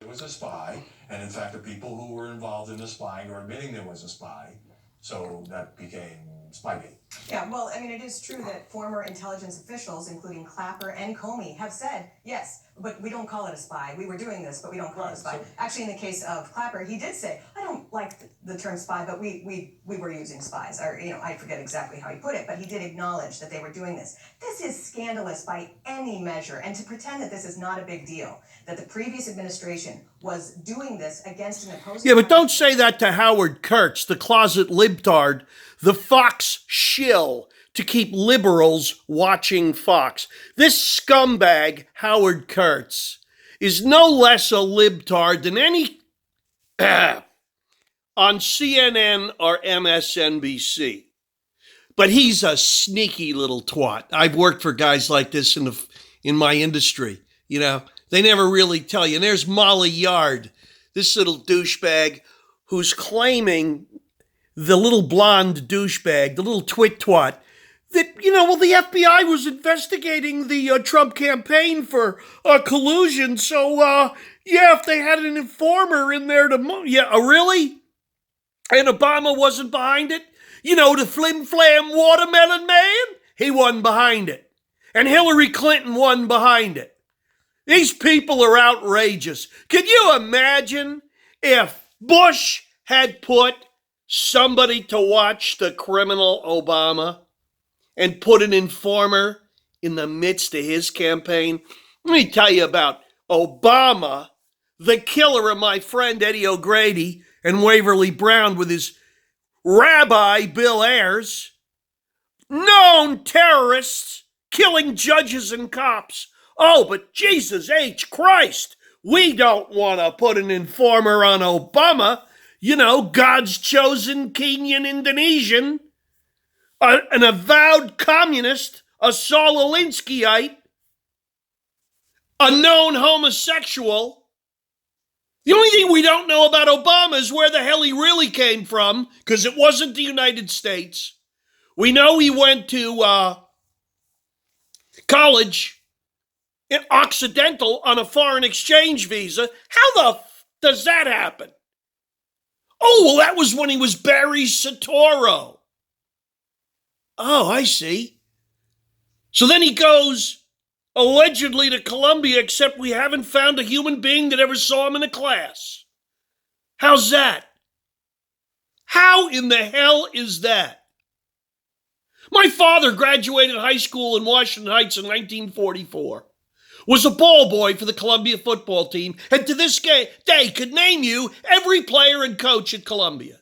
was a spy, and in fact, the people who were involved in the spying are admitting there was a spy. So that became Spygate. Yeah, well, I mean, it is true that former intelligence officials, including Clapper and Comey, have said, yes, but we don't call it a spy. We were doing this, but we don't call it a spy. Actually, in the case of Clapper, he did say, I don't like the term spy, but we were using spies. Or, I forget exactly how he put it, but he did acknowledge that they were doing this. This is scandalous by any measure. And to pretend that this is not a big deal, that the previous administration was doing this against an opposing... Yeah, but don't say that to Howard Kurtz, the closet libtard, the Fox shill to keep liberals watching Fox. This scumbag, Howard Kurtz, is no less a libtard than any on CNN or MSNBC. But he's a sneaky little twat. I've worked for guys like this in my industry. They never really tell you. And there's Molly Yard, this little douchebag who's claiming, the little blonde douchebag, the little twit-twat, that, the FBI was investigating the Trump campaign for collusion. So, if they had an informer in there really? And Obama wasn't behind it? The flim-flam watermelon man? He wasn't behind it. And Hillary Clinton wasn't behind it. These people are outrageous. Can you imagine if Bush had put somebody to watch the criminal Obama and put an informer in the midst of his campaign? Let me tell you about Obama, the killer of my friend Eddie O'Grady and Waverly Brown with his rabbi Bill Ayers, known terrorists killing judges and cops. Oh, but Jesus H. Christ, we don't want to put an informer on Obama. God's chosen Kenyan Indonesian, an avowed communist, a Saul Alinskyite, a known homosexual. The only thing we don't know about Obama is where the hell he really came from, because it wasn't the United States. We know he went to college in Occidental on a foreign exchange visa. How the does that happen? Oh, well, that was when he was Barry Soetoro. Oh, I see. So then he goes allegedly to Colombia, except we haven't found a human being that ever saw him in a class. How's that? How in the hell is that? My father graduated high school in Washington Heights in 1944. Was a ball boy for the Columbia football team, and to this day could name you every player and coach at Columbia.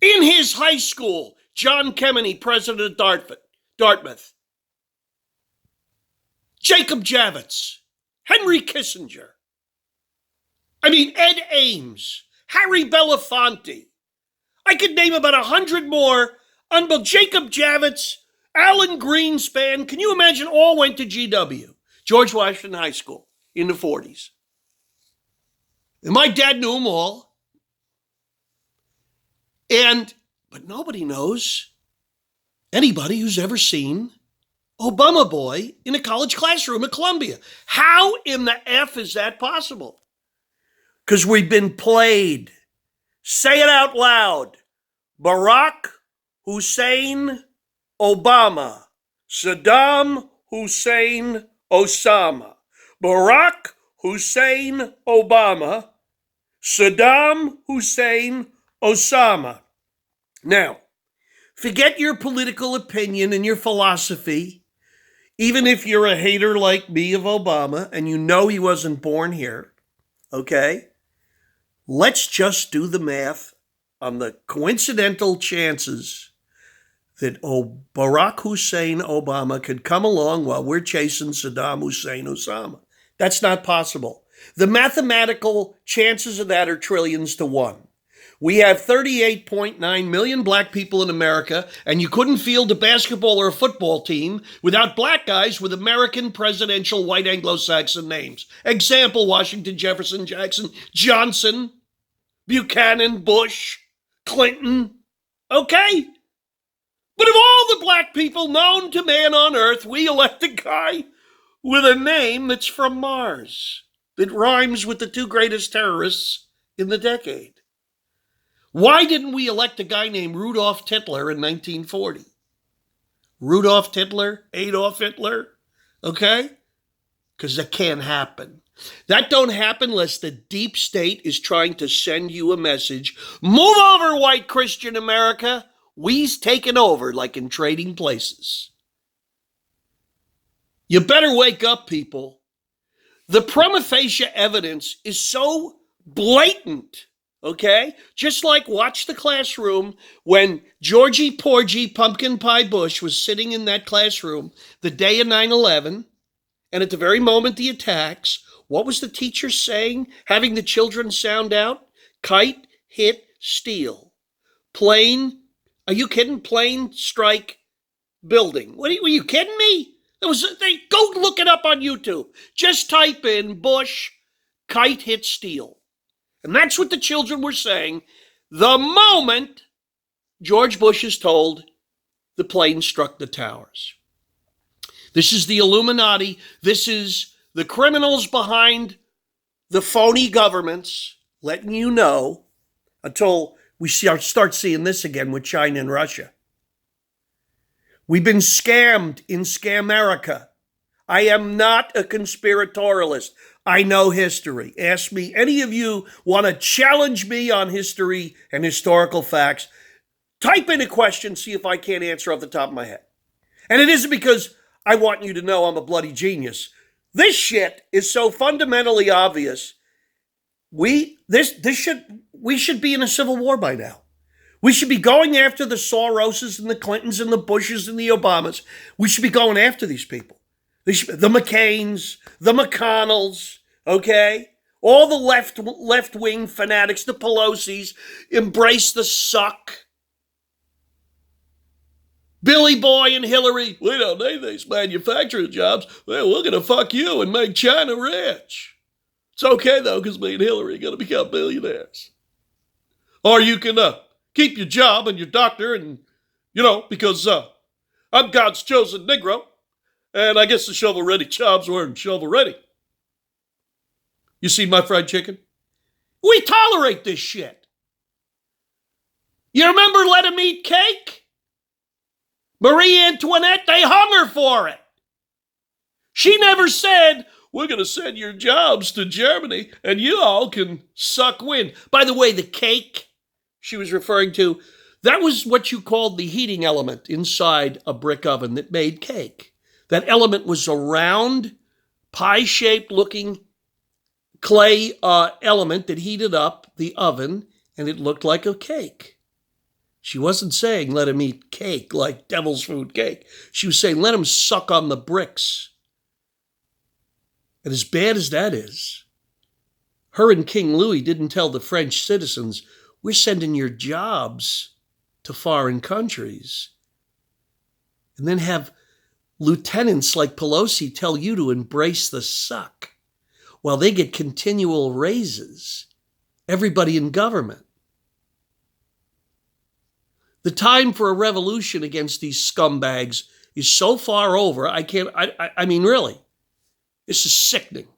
In his high school, John Kemeny, president of Dartmouth. Jacob Javits, Henry Kissinger. Ed Ames, Harry Belafonte. I could name about 100 more. Jacob Javits, Alan Greenspan, can you imagine, all went to GW, George Washington High School, in the 40s. And my dad knew them all. But nobody knows anybody who's ever seen Obama boy in a college classroom at Columbia. How in the F is that possible? Because we've been played. Say it out loud. Barack Hussein Obama, Saddam Hussein Osama. Barack Hussein Obama, Saddam Hussein Osama. Now, forget your political opinion and your philosophy, even if you're a hater like me of Obama and you know he wasn't born here, okay? Let's just do the math on the coincidental chances that Barack Hussein Obama could come along while we're chasing Saddam Hussein Osama. That's not possible. The mathematical chances of that are trillions to one. We have 38.9 million black people in America, and you couldn't field a basketball or a football team without black guys with American presidential white Anglo-Saxon names. Example, Washington, Jefferson, Jackson, Johnson, Buchanan, Bush, Clinton. Okay? But of all the black people known to man on earth, we elect a guy with a name that's from Mars. that rhymes with the two greatest terrorists in the decade. Why didn't we elect a guy named Rudolf Hitler in 1940? Rudolf Hitler, Adolf Hitler, okay? Because that can't happen. That don't happen unless the deep state is trying to send you a message. Move over, white Christian America. We's taking over like in Trading Places. You better wake up, people. The prima facie evidence is so blatant, okay? Just like watch the classroom when Georgie Porgy Pumpkin Pie Bush was sitting in that classroom the day of 9/11, and at the very moment the attacks, what was the teacher saying, having the children sound out? Kite, hit, steel. Plane, are you kidding? Plane, strike, building. Were you kidding me? Go look it up on YouTube. Just type in Bush, kite, hit, steel. And that's what the children were saying the moment George Bush is told the plane struck the towers. This is the Illuminati. This is the criminals behind the phony governments letting you know until we start seeing this again with China and Russia. We've been scammed in Scamerica. I am not a conspiratorialist. I know history. Ask me, any of you want to challenge me on history and historical facts, type in a question, see if I can't answer off the top of my head. And it isn't because I want you to know I'm a bloody genius. This shit is so fundamentally obvious. We should be in a civil war by now. We should be going after the Soroses and the Clintons and the Bushes and the Obamas. We should be going after these people. The McCains, the McConnells, okay? All the left-wing fanatics, the Pelosi's, embrace the suck. Billy Boy and Hillary, we don't need these manufacturing jobs. Well, we're going to fuck you and make China rich. It's okay, though, because me and Hillary are going to become billionaires. Or you can keep your job and your doctor and, because I'm God's chosen Negro, and I guess the shovel-ready jobs weren't shovel-ready. You see my fried chicken? We tolerate this shit. You remember Let 'Em Eat Cake? Marie Antoinette, they hung her for it. She never said, we're going to send your jobs to Germany and you all can suck wind. By the way, the cake she was referring to, that was what you called the heating element inside a brick oven that made cake. That element was a round, pie-shaped looking clay element that heated up the oven and it looked like a cake. She wasn't saying let him eat cake like devil's food cake. She was saying let him suck on the bricks. And as bad as that is, her and King Louis didn't tell the French citizens, we're sending your jobs to foreign countries. And then have lieutenants like Pelosi tell you to embrace the suck while they get continual raises. Everybody in government. The time for a revolution against these scumbags is so far over, I mean, really, this is sickening.